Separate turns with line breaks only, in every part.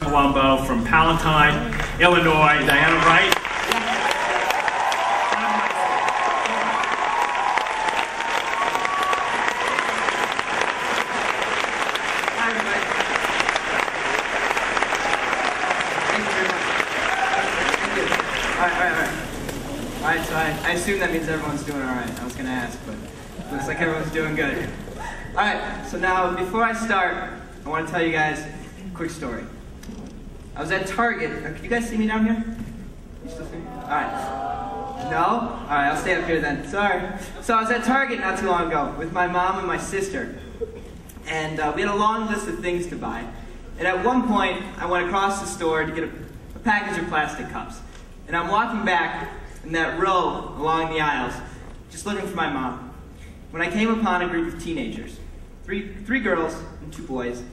Palumbo from Palatine, Illinois. Diana Wright.
Alright, so I assume that means everyone's doing alright. I was going to ask, but looks like everyone's doing good. Alright, so now before I start, I want to tell you guys a quick story. I was at Target. Can you guys see me down here? You still see me? Alright. No? Alright, I'll stay up here then. Sorry. So I was at Target not too long ago with my mom and my sister. And we had a long list of things to buy. And at one point, I went across the store to get a package of plastic cups. And I'm walking back in that row along the aisles, just looking for my mom, when I came upon a group of teenagers, three girls and 2 boys.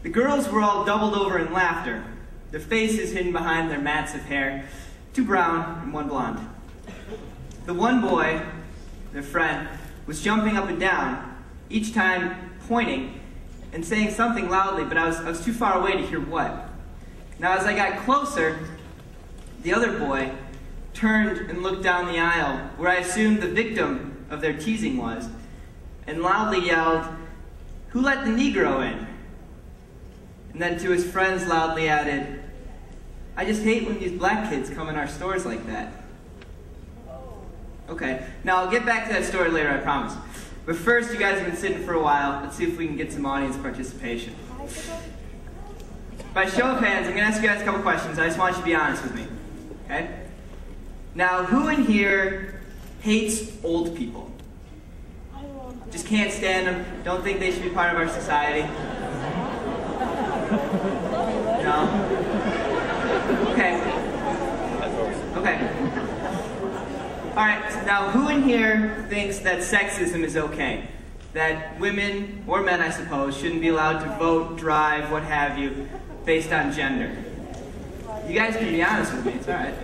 The girls were all doubled over in laughter, their faces hidden behind their mats of hair, 2 brown and 1 blonde. The one boy, their friend, was jumping up and down, each time pointing and saying something loudly, but I was too far away to hear what. Now as I got closer, the other boy turned and looked down the aisle where I assumed the victim of their teasing was, and loudly yelled, "Who let the Negro in?" And then to his friends loudly added, "I just hate when these black kids come in our stores like that." Okay, now I'll get back to that story later, I promise. But first, you guys have been sitting for a while. Let's see if we can get some audience participation. By show of hands, I'm going to ask you guys a couple questions. I just want you to be honest with me. Okay? Now, who in here hates old people? Just can't stand them, don't think they should be part of our society? No? Okay. Okay. Alright, now who in here thinks that sexism is okay? That women, or men I suppose, shouldn't be allowed to vote, drive, what have you, based on gender? You guys can be honest with me, it's alright.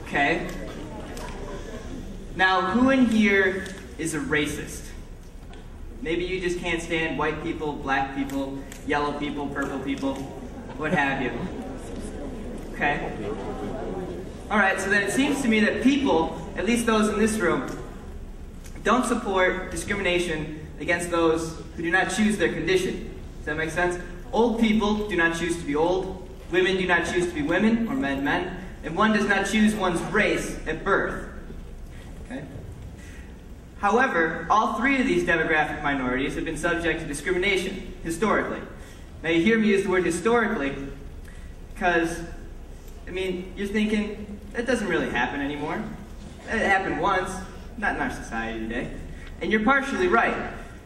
Okay. Now, who in here is a racist? Maybe you just can't stand white people, black people, yellow people, purple people, what have you. Okay. Alright, so then it seems to me that people, at least those in this room, don't support discrimination against those who do not choose their condition. Does that make sense? Old people do not choose to be old, women do not choose to be women, or men, and one does not choose one's race at birth. Okay? However, all 3 of these demographic minorities have been subject to discrimination, historically. Now you hear me use the word historically, because, I mean, you're thinking, that doesn't really happen anymore. It happened once, not in our society today. And you're partially right.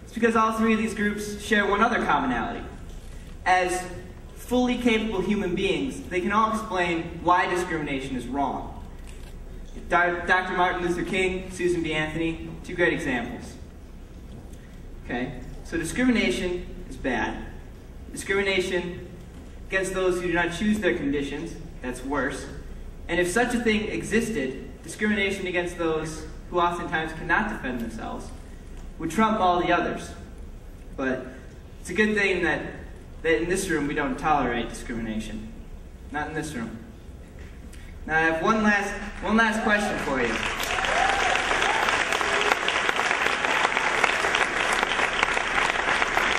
It's because all 3 of these groups share one other commonality. As fully capable human beings, they can all explain why discrimination is wrong. Dr. Martin Luther King, Susan B. Anthony, 2 great examples. Okay, so discrimination is bad. Discrimination against those who do not choose their conditions, that's worse. And if such a thing existed, discrimination against those who oftentimes cannot defend themselves would trump all the others. But it's a good thing that in this room we don't tolerate discrimination. Not in this room. Now I have one last question for you.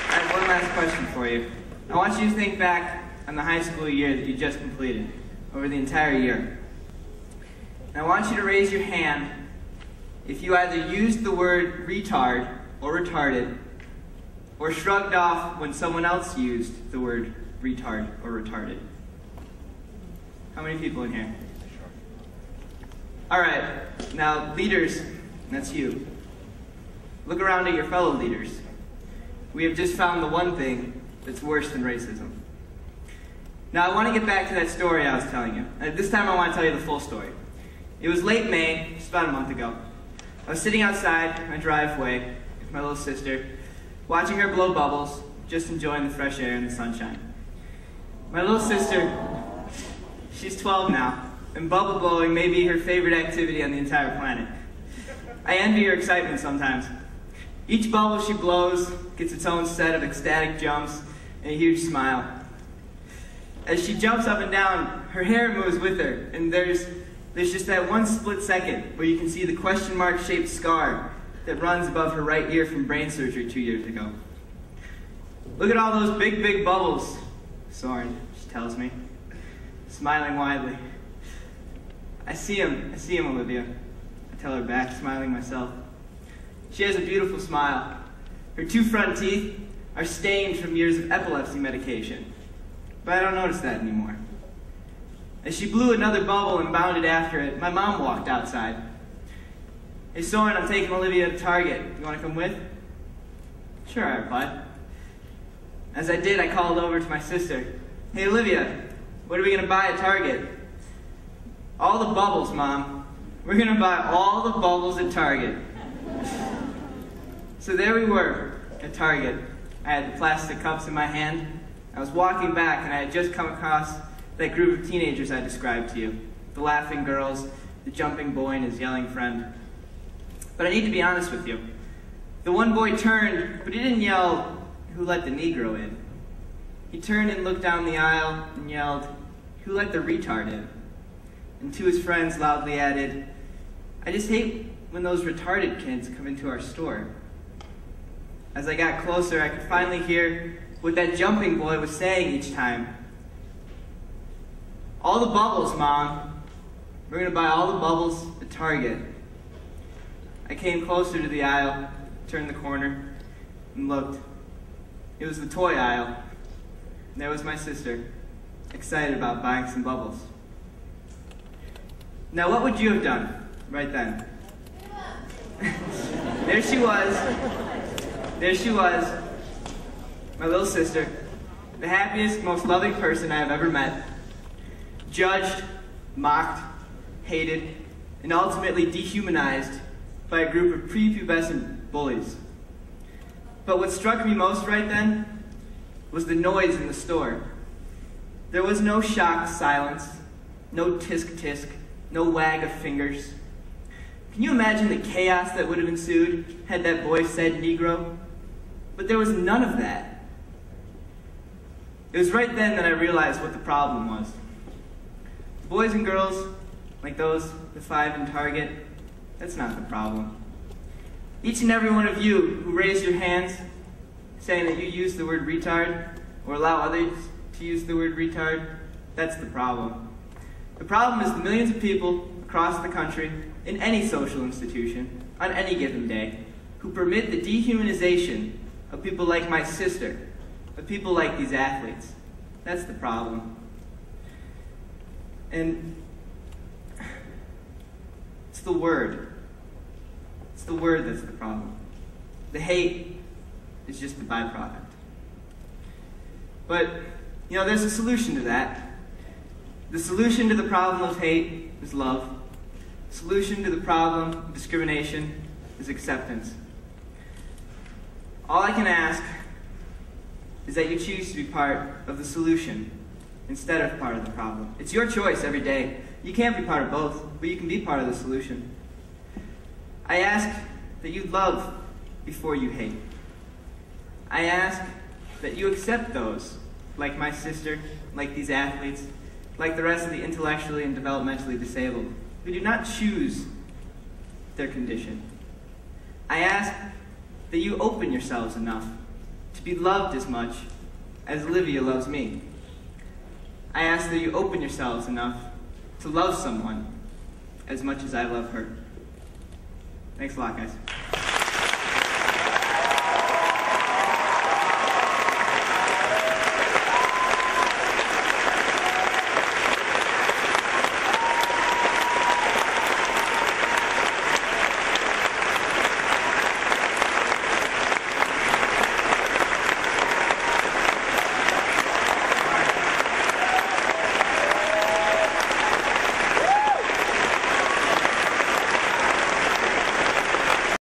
I have one last question for you. I want you to think back on the high school year that you just completed, over the entire year. And I want you to raise your hand if you either used the word retard or retarded, or shrugged off when someone else used the word retard or retarded. How many people in here? Alright, now leaders, that's you. Look around at your fellow leaders. We have just found the one thing that's worse than racism. Now I want to get back to that story I was telling you. This time I want to tell you the full story. It was late May, just about a month ago. I was sitting outside in my driveway with my little sister, watching her blow bubbles, just enjoying the fresh air and the sunshine. My little sister, she's 12 now, and bubble blowing may be her favorite activity on the entire planet. I envy her excitement sometimes. Each bubble she blows gets its own set of ecstatic jumps and a huge smile. As she jumps up and down, her hair moves with her, and there's just that one split second where you can see the question mark shaped scar that runs above her right ear from brain surgery 2 years ago. Look at all those big, big bubbles, Soeren, she tells me, smiling widely. I see him, Olivia, I tell her back, smiling myself. She has a beautiful smile. Her 2 front teeth are stained from years of epilepsy medication, but I don't notice that anymore. As she blew another bubble and bounded after it, my mom walked outside. Hey, Soeren, I'm taking Olivia to Target. You want to come with? Sure, I replied. As I did, I called over to my sister. Hey, Olivia, what are we going to buy at Target? All the bubbles, Mom. We're going to buy all the bubbles at Target. So there we were at Target. I had the plastic cups in my hand. I was walking back, and I had just come across that group of teenagers I described to you. The laughing girls, the jumping boy and his yelling friend. But I need to be honest with you. The one boy turned, but he didn't yell, "Who let the Negro in?" He turned and looked down the aisle and yelled, "Who let the retard in?" And to his friends loudly added, "I just hate when those retarded kids come into our store." As I got closer, I could finally hear what that jumping boy was saying each time. "All the bubbles, Mom. We're going to buy all the bubbles at Target." I came closer to the aisle, turned the corner, and looked. It was the toy aisle. And there was my sister, excited about buying some bubbles. Now, what would you have done right then? There she was, my little sister, the happiest, most loving person I have ever met, judged, mocked, hated, and ultimately dehumanized by a group of prepubescent bullies. But what struck me most right then was the noise in the store. There was no shocked silence, no tisk-tisk, no wag of fingers. Can you imagine the chaos that would have ensued had that boy said Negro? But there was none of that. It was right then that I realized what the problem was. Boys and girls, like those, the 5 in Target, that's not the problem. Each and every one of you who raise your hands saying that you use the word retard or allow others to use the word retard, that's the problem. The problem is the millions of people across the country, in any social institution, on any given day, who permit the dehumanization of people like my sister, of people like these athletes. That's the problem. And it's the word. It's the word that's the problem. The hate is just the byproduct. But, you know, there's a solution to that. The solution to the problem of hate is love. The solution to the problem of discrimination is acceptance. All I can ask is that you choose to be part of the solution instead of part of the problem. It's your choice every day. You can't be part of both, but you can be part of the solution. I ask that you love before you hate. I ask that you accept those, like my sister, like these athletes, like the rest of the intellectually and developmentally disabled, who do not choose their condition. I ask that you open yourselves enough to be loved as much as Olivia loves me. I ask that you open yourselves enough to love someone as much as I love her. Thanks a lot, guys.